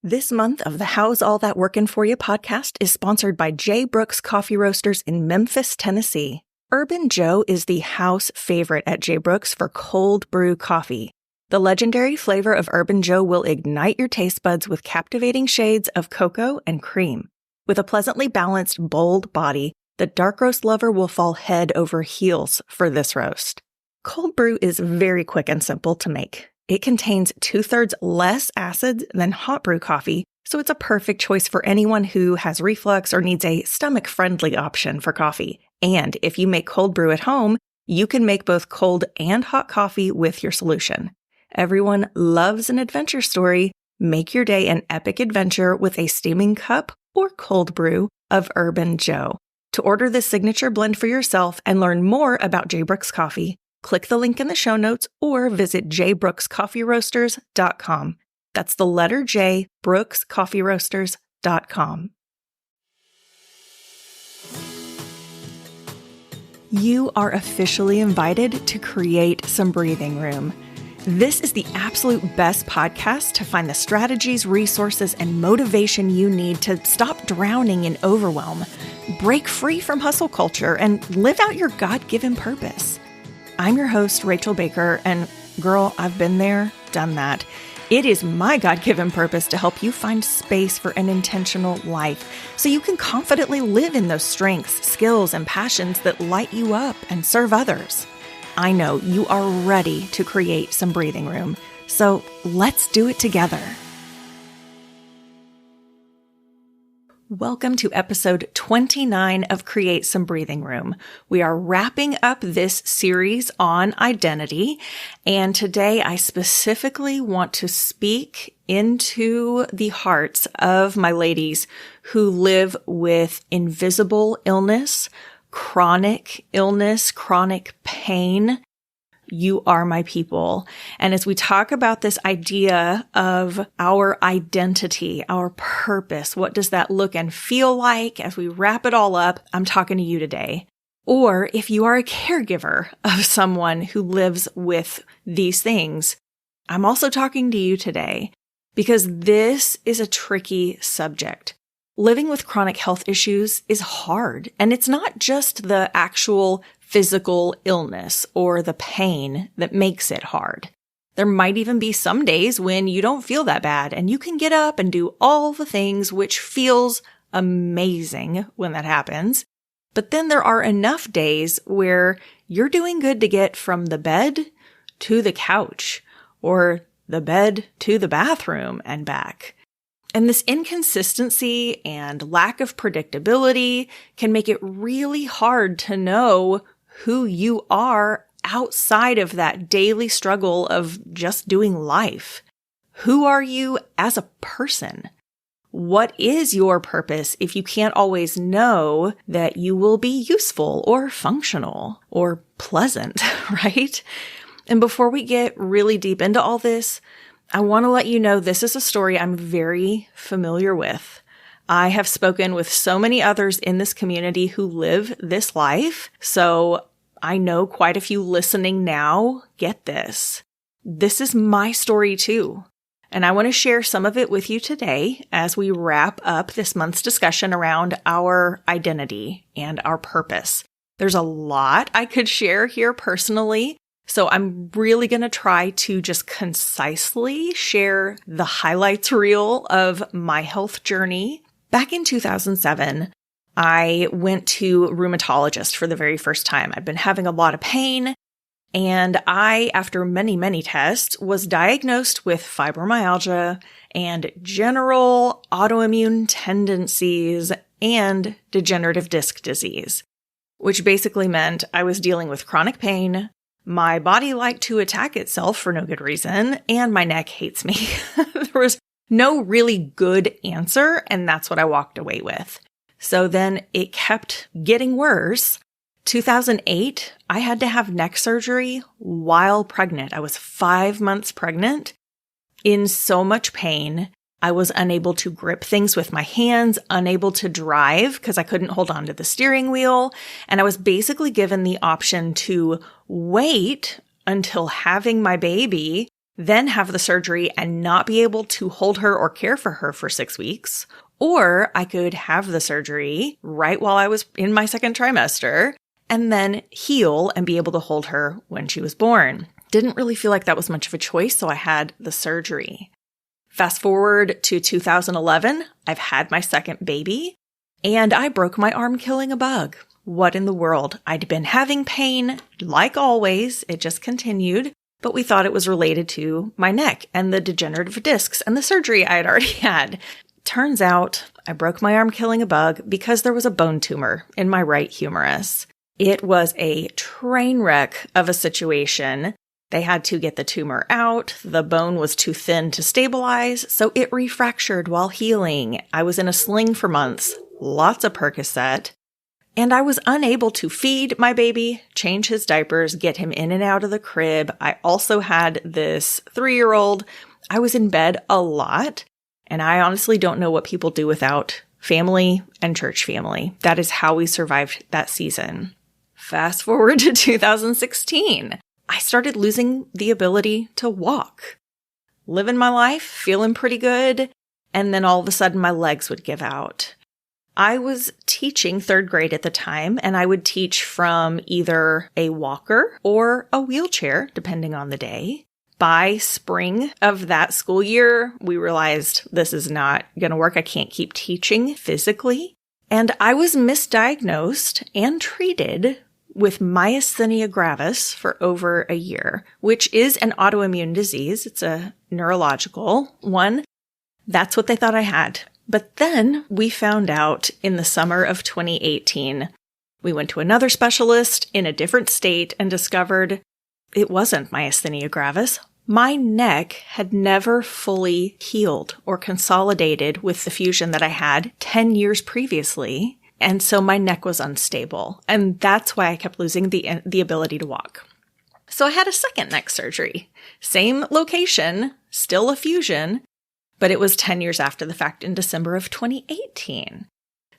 This month of the How's All That Workin' For You podcast is sponsored by J. Brooks Coffee Roasters in Memphis, Tennessee. Urban Joe is the house favorite at J. Brooks for cold brew coffee. The legendary flavor of Urban Joe will ignite your taste buds with captivating shades of cocoa and cream. With a pleasantly balanced, bold body, the dark roast lover will fall head over heels for this roast. Cold brew is very quick and simple to make. It contains 2/3 less acids than hot brew coffee, so it's a perfect choice for anyone who has reflux or needs a stomach-friendly option for coffee. And if you make cold brew at home, you can make both cold and hot coffee with your solution. Everyone loves an adventure story. Make your day an epic adventure with a steaming cup or cold brew of Urban Joe. To order this signature blend for yourself and learn more about J. Brooks Coffee, click the link in the show notes or visit jbrookscoffeeroasters.com. That's the letter J, brookscoffeeroasters.com. You are officially invited to create some breathing room. This is the absolute best podcast to find the strategies, resources, and motivation you need to stop drowning in overwhelm, break free from hustle culture, and live out your God-given purpose. I'm your host, Rachel Baker, and girl, I've been there, done that. It is my God-given purpose to help you find space for an intentional life so you can confidently live in those strengths, skills, and passions that light you up and serve others. I know you are ready to create some breathing room, so let's do it together. Welcome to episode 29 of Create Some Breathing Room. We are wrapping up this series on identity, and today I specifically want to speak into the hearts of my ladies who live with invisible illness, chronic pain. You are my people. And as we talk about this idea of our identity, our purpose, what does that look and feel like as we wrap it all up? I'm talking to you today. Or if you are a caregiver of someone who lives with these things, I'm also talking to you today because this is a tricky subject. Living with chronic health issues is hard, and it's not just the actual physical illness or the pain that makes it hard. There might even be some days when you don't feel that bad and you can get up and do all the things, which feels amazing when that happens. But then there are enough days where you're doing good to get from the bed to the couch or the bed to the bathroom and back. And this inconsistency and lack of predictability can make it really hard to know who you are outside of that daily struggle of just doing life. Who are you as a person? What is your purpose if you can't always know that you will be useful or functional or pleasant, right? And before we get really deep into all this, I want to let you know this is a story I'm very familiar with. I have spoken with so many others in this community who live this life, so I know quite a few listening now get this. This is my story too, and I want to share some of it with you today as we wrap up this month's discussion around our identity and our purpose. There's a lot I could share here personally, so I'm really going to try to just concisely share the highlights reel of my health journey. Back in 2007, I went to a rheumatologist for the very first time. I'd been having a lot of pain, and I, after many, many tests, was diagnosed with fibromyalgia and general autoimmune tendencies and degenerative disc disease, which basically meant I was dealing with chronic pain. My body liked to attack itself for no good reason, and my neck hates me. There was no really good answer, and that's what I walked away with. So then it kept getting worse. 2008, I had to have neck surgery while pregnant. I was 5 months pregnant, in so much pain. I was unable to grip things with my hands, unable to drive because I couldn't hold on to the steering wheel. And I was basically given the option to wait until having my baby then have the surgery and not be able to hold her or care for her for 6 weeks. Or I could have the surgery right while I was in my second trimester and then heal and be able to hold her when she was born. Didn't really feel like that was much of a choice, so I had the surgery. Fast forward to 2011, I've had my second baby, and I broke my arm killing a bug. What in the world? I'd been having pain, like always, it just continued, but we thought it was related to my neck and the degenerative discs and the surgery I had already had. Turns out I broke my arm killing a bug because there was a bone tumor in my right humerus. It was a train wreck of a situation. They had to get the tumor out. The bone was too thin to stabilize, so it refractured while healing. I was in a sling for months, lots of Percocet, and I was unable to feed my baby, change his diapers, get him in and out of the crib. I also had this 3-year-old. I was in bed a lot, and I honestly don't know what people do without family and church family. That is how we survived that season. Fast forward to 2016. I started losing the ability to walk. Living my life, feeling pretty good, and then all of a sudden my legs would give out. I was teaching 3rd grade at the time, and I would teach from either a walker or a wheelchair, depending on the day. By spring of that school year, we realized this is not going to work. I can't keep teaching physically. And I was misdiagnosed and treated with myasthenia gravis for over a year, which is an autoimmune disease. It's a neurological one. That's what they thought I had. But then we found out in the summer of 2018, we went to another specialist in a different state and discovered it wasn't myasthenia gravis. My neck had never fully healed or consolidated with the fusion that I had 10 years previously. And so my neck was unstable. And that's why I kept losing the ability to walk. So I had a second neck surgery. Same location, still a fusion, but it was 10 years after the fact in December of 2018.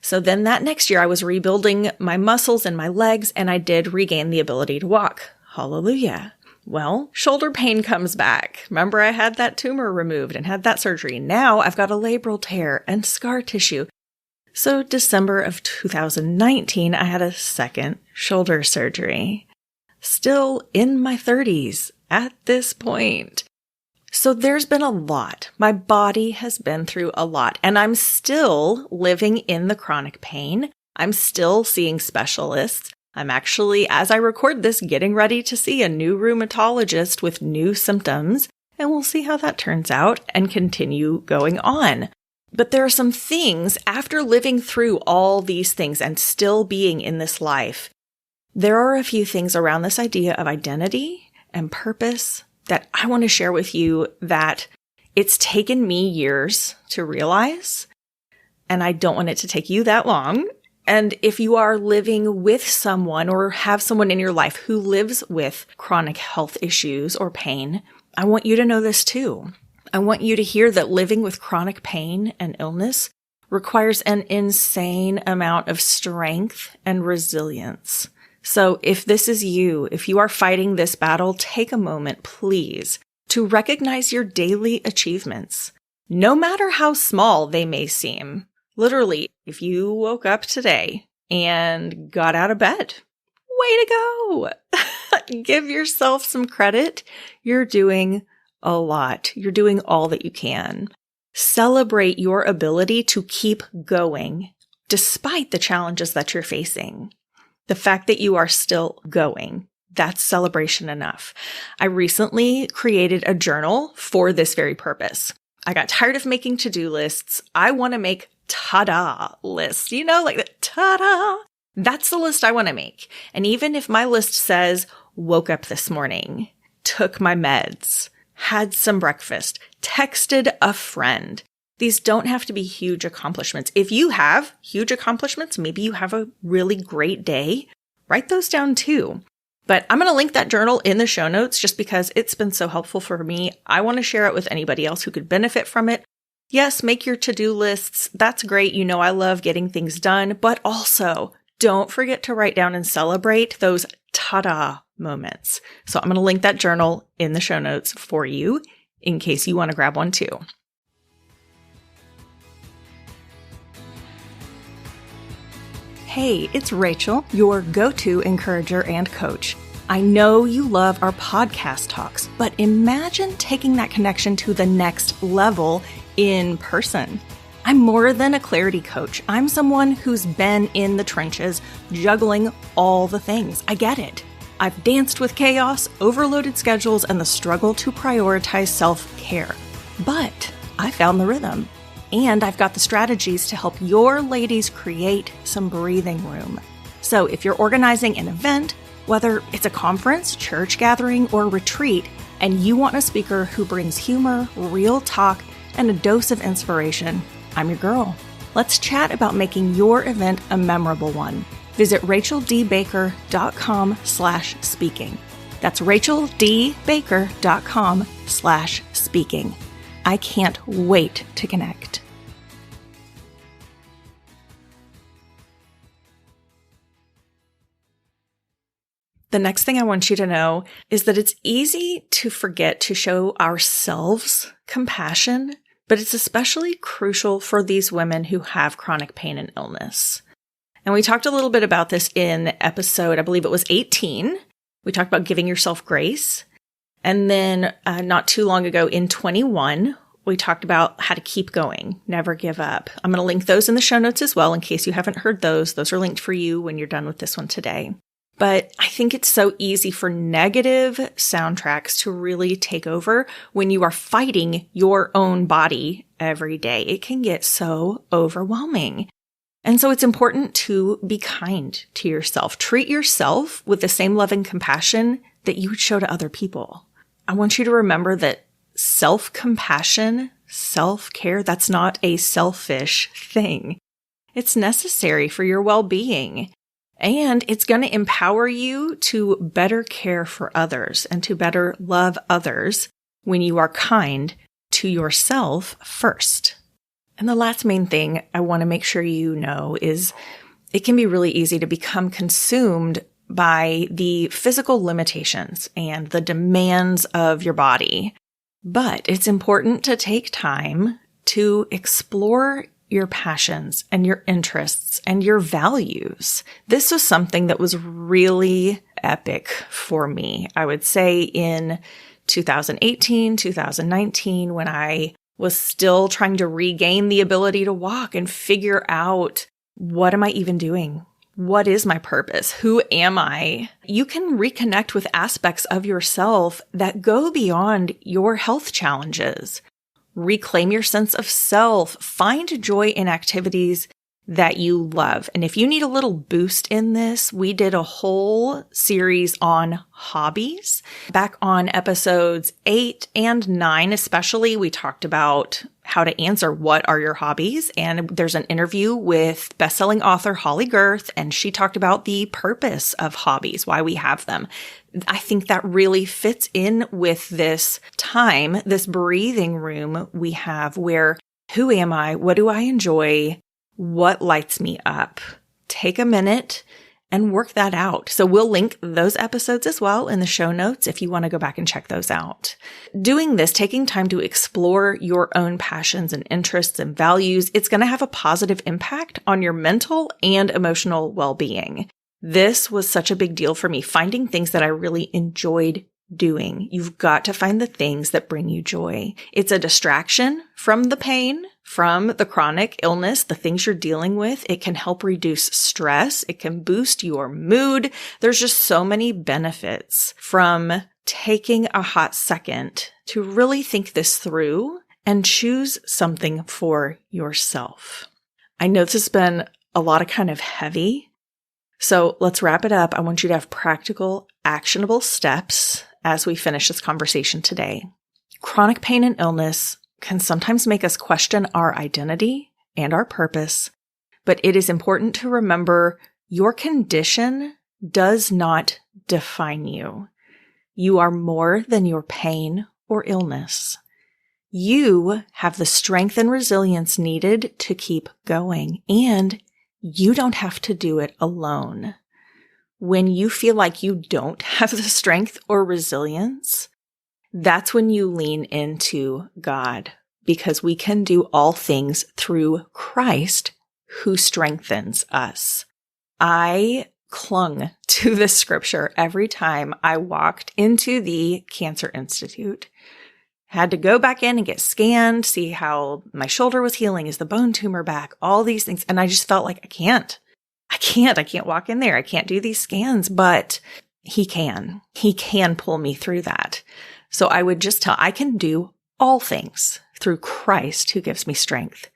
So then that next year I was rebuilding my muscles and my legs, and I did regain the ability to walk. Hallelujah. Well, shoulder pain comes back. Remember, I had that tumor removed and had that surgery. Now I've got a labral tear and scar tissue. So December of 2019, I had a second shoulder surgery. Still in my 30s at this point. So there's been a lot. My body has been through a lot, and I'm still living in the chronic pain. I'm still seeing specialists. I'm actually, as I record this, getting ready to see a new rheumatologist with new symptoms, and we'll see how that turns out and continue going on. But there are some things, after living through all these things and still being in this life, there are a few things around this idea of identity and purpose that I want to share with you that it's taken me years to realize, and I don't want it to take you that long. And if you are living with someone or have someone in your life who lives with chronic health issues or pain, I want you to know this too. I want you to hear that living with chronic pain and illness requires an insane amount of strength and resilience. So if this is you, if you are fighting this battle, take a moment, please, to recognize your daily achievements, no matter how small they may seem. Literally, if you woke up today and got out of bed, way to go! Give yourself some credit. You're doing a lot. You're doing all that you can. Celebrate your ability to keep going despite the challenges that you're facing. The fact that you are still going, that's celebration enough. I recently created a journal for this very purpose. I got tired of making to-do lists. I want to make ta-da lists. You know, like the ta-da. That's the list I want to make. And even if my list says, woke up this morning, took my meds, had some breakfast, texted a friend. These don't have to be huge accomplishments. If you have huge accomplishments, maybe you have a really great day, write those down too. But I'm going to link that journal in the show notes just because it's been so helpful for me. I want to share it with anybody else who could benefit from it. Yes, make your to-do lists. That's great. You know, I love getting things done, but also don't forget to write down and celebrate those ta-da moments. So I'm going to link that journal in the show notes for you in case you want to grab one too. Hey, it's Rachel, your go-to encourager and coach. I know you love our podcast talks, but imagine taking that connection to the next level in person. I'm more than a clarity coach. I'm someone who's been in the trenches, juggling all the things. I get it. I've danced with chaos, overloaded schedules, and the struggle to prioritize self-care. But I found the rhythm, and I've got the strategies to help your ladies create some breathing room. So if you're organizing an event, whether it's a conference, church gathering, or retreat, and you want a speaker who brings humor, real talk, and a dose of inspiration, I'm your girl. Let's chat about making your event a memorable one. Visit racheldbaker.com/speaking. That's racheldbaker.com/speaking. I can't wait to connect. The next thing I want you to know is that it's easy to forget to show ourselves compassion, but it's especially crucial for these women who have chronic pain and illness. And we talked a little bit about this in episode, I believe it was 18. We talked about giving yourself grace. And then not too long ago in 21, we talked about how to keep going, never give up. I'm going to link those in the show notes as well in case you haven't heard those. Those are linked for you when you're done with this one today. But I think it's so easy for negative soundtracks to really take over when you are fighting your own body every day. It can get so overwhelming. And so it's important to be kind to yourself. Treat yourself with the same love and compassion that you would show to other people. I want you to remember that self-compassion, self-care, that's not a selfish thing. It's necessary for your well-being. And it's going to empower you to better care for others and to better love others when you are kind to yourself first. And the last main thing I want to make sure you know is it can be really easy to become consumed by the physical limitations and the demands of your body. But it's important to take time to explore your passions and your interests and your values. This was something that was really epic for me. I would say in 2018, 2019, when I was still trying to regain the ability to walk and figure out, what am I even doing? What is my purpose? Who am I? You can reconnect with aspects of yourself that go beyond your health challenges. Reclaim your sense of self. Find joy in activities that you love. And if you need a little boost in this, we did a whole series on hobbies. Back on episodes 8 and 9, especially, we talked about how to answer what are your hobbies. And there's an interview with bestselling author Holly Girth, and she talked about the purpose of hobbies, why we have them. I think that really fits in with this time, this breathing room we have where, who am I? What do I enjoy? What lights me up? Take a minute and work that out. So we'll link those episodes as well in the show notes if you want to go back and check those out. Doing this, taking time to explore your own passions and interests and values, it's going to have a positive impact on your mental and emotional well-being. This was such a big deal for me, finding things that I really enjoyed doing. You've got to find the things that bring you joy. It's a distraction from the pain, from the chronic illness, the things you're dealing with. It can help reduce stress. It can boost your mood. There's just so many benefits from taking a hot second to really think this through and choose something for yourself. I know this has been a lot of kind of heavy. So let's wrap it up. I want you to have practical, actionable steps as we finish this conversation today. Chronic pain and illness can sometimes make us question our identity and our purpose, but it is important to remember your condition does not define you. You are more than your pain or illness. You have the strength and resilience needed to keep going, and you don't have to do it alone. when you feel like you don't have the strength or resilience, that's when you lean into God, because we can do all things through Christ who strengthens us. I clung to this scripture every time I walked into the Cancer Institute. Had to go back in and get scanned, see how my shoulder was healing. Is the bone tumor back? All these things. And I just felt like I can't walk in there. I can't do these scans, but he can pull me through that. So I would just tell, I can do all things through Christ who gives me strength.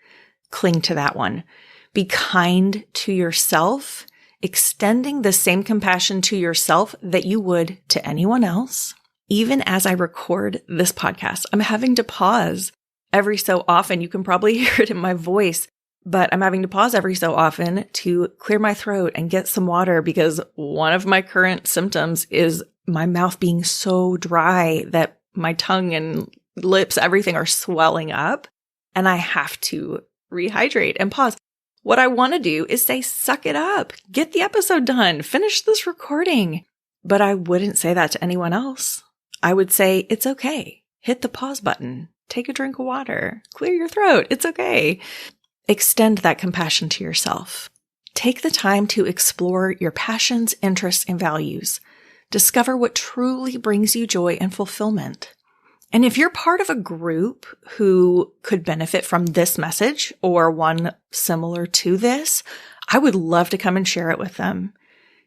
Cling to that one. Be kind to yourself, extending the same compassion to yourself that you would to anyone else. Even as I record this podcast, I'm having to pause every so often. You can probably hear it in my voice, but I'm having to pause every so often to clear my throat and get some water, because one of my current symptoms is my mouth being so dry that my tongue and lips, everything are swelling up, and I have to rehydrate and pause. What I want to do is say, suck it up, get the episode done, finish this recording. But I wouldn't say that to anyone else. I would say, it's okay. Hit the pause button, take a drink of water, clear your throat. It's okay. Extend that compassion to yourself. Take the time to explore your passions, interests, and values. Discover what truly brings you joy and fulfillment. And if you're part of a group who could benefit from this message or one similar to this, I would love to come and share it with them.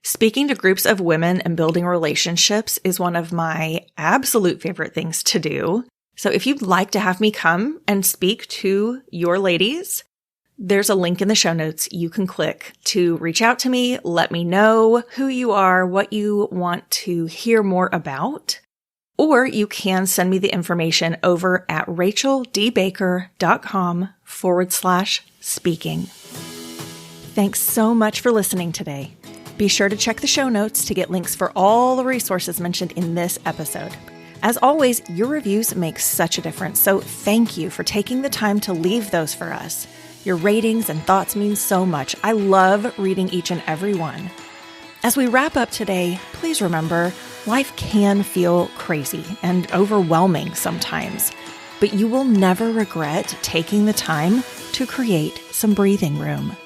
Speaking to groups of women and building relationships is one of my absolute favorite things to do. So if you'd like to have me come and speak to your ladies, there's a link in the show notes you can click to reach out to me. Let me know who you are, what you want to hear more about. Or you can send me the information over at racheldbaker.com/speaking. Thanks so much for listening today. Be sure to check the show notes to get links for all the resources mentioned in this episode. As always, your reviews make such a difference, so thank you for taking the time to leave those for us. Your ratings and thoughts mean so much. I love reading each and every one. As we wrap up today, please remember, life can feel crazy and overwhelming sometimes, but you will never regret taking the time to create some breathing room.